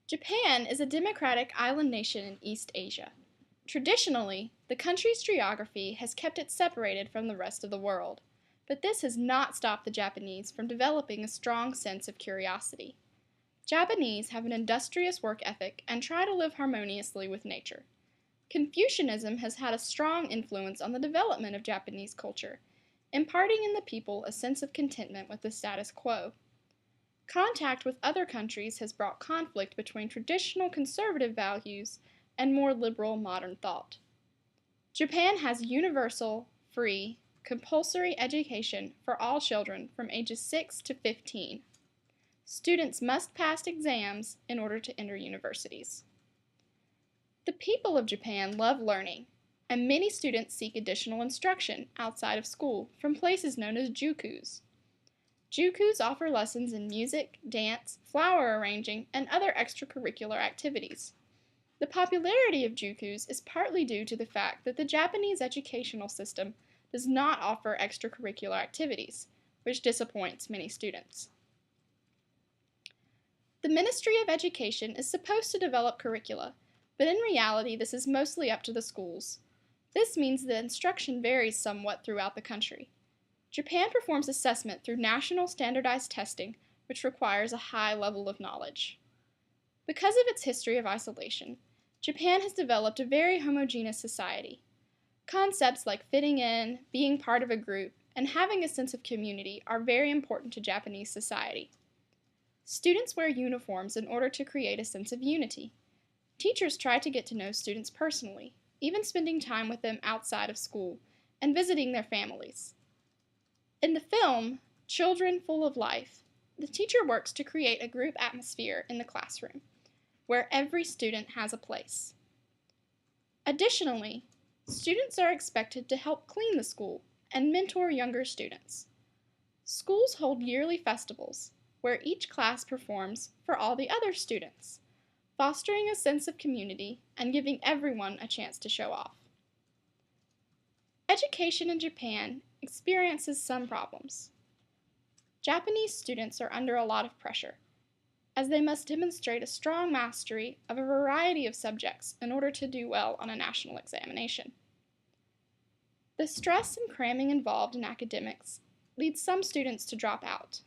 Japan is a democratic island nation in East Asia. Traditionally, the country's geography has kept it separated from the rest of the world, but this has not stopped the Japanese from developing a strong sense of curiosity. Japanese have an industrious work ethic and try to live harmoniously with nature. Confucianism has had a strong influence on the development of Japanese culture, imparting in the people a sense of contentment with the status quo. Contact with other countries has brought conflict between traditional conservative values and more liberal modern thought. Japan has universal, free, compulsory education for all children from ages 6 to 15. Students must pass exams in order to enter universities. The people of Japan love learning, and many students seek additional instruction outside of school from places known as jukus. Jukus offer lessons in music, dance, flower arranging, and other extracurricular activities. The popularity of jukus is partly due to the fact that the Japanese educational system does not offer extracurricular activities, which disappoints many students. The Ministry of Education is supposed to develop curricula, but in reality this is mostly up to the schools. This means the instruction varies somewhat throughout the country. Japan performs assessment through national standardized testing, which requires a high level of knowledge. Because of its history of isolation, Japan has developed a very homogeneous society. Concepts like fitting in, being part of a group, and having a sense of community are very important to Japanese society. Students wear uniforms in order to create a sense of unity. Teachers try to get to know students personally, even spending time with them outside of school and visiting their families. In the film, Children Full of Life, the teacher works to create a group atmosphere in the classroom, where every student has a place. Additionally, students are expected to help clean the school and mentor younger students. Schools hold yearly festivals, where each class performs for all the other students, fostering a sense of community and giving everyone a chance to show off. Education in Japan experiences some problems. Japanese students are under a lot of pressure, as they must demonstrate a strong mastery of a variety of subjects in order to do well on a national examination. The stress and cramming involved in academics leads some students to drop out.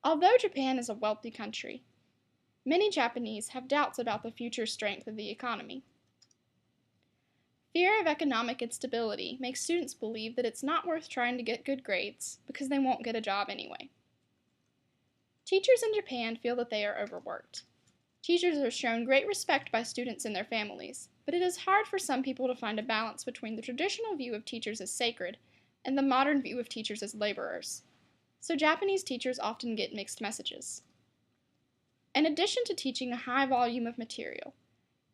Although Japan is a wealthy country, many Japanese have doubts about the future strength of the economy. Fear of economic instability makes students believe that it's not worth trying to get good grades because they won't get a job anyway. Teachers in Japan feel that they are overworked. Teachers are shown great respect by students and their families, but it is hard for some people to find a balance between the traditional view of teachers as sacred and the modern view of teachers as laborers. So Japanese teachers often get mixed messages. In addition to teaching a high volume of material,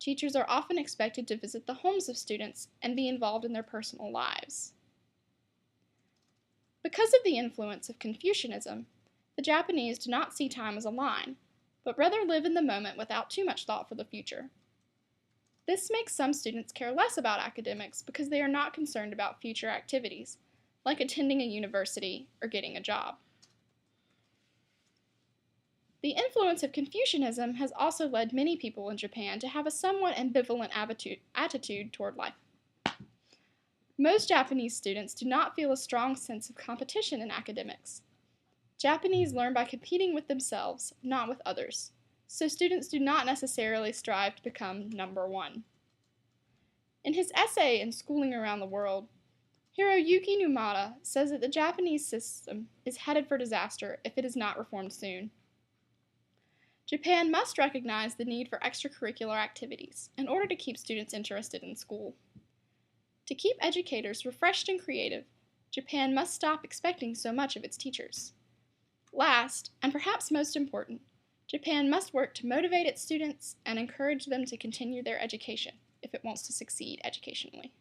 teachers are often expected to visit the homes of students and be involved in their personal lives. Because of the influence of Confucianism, the Japanese do not see time as a line, but rather live in the moment without too much thought for the future. This makes some students care less about academics because they are not concerned about future activities, like attending a university or getting a job. The influence of Confucianism has also led many people in Japan to have a somewhat ambivalent attitude toward life. Most Japanese students do not feel a strong sense of competition in academics. Japanese learn by competing with themselves, not with others, so students do not necessarily strive to become number one. In his essay in Schooling Around the World, Hiroyuki Numata says that the Japanese system is headed for disaster if it is not reformed soon. Japan must recognize the need for extracurricular activities in order to keep students interested in school. To keep educators refreshed and creative, Japan must stop expecting so much of its teachers. Last, and perhaps most important, Japan must work to motivate its students and encourage them to continue their education if it wants to succeed educationally.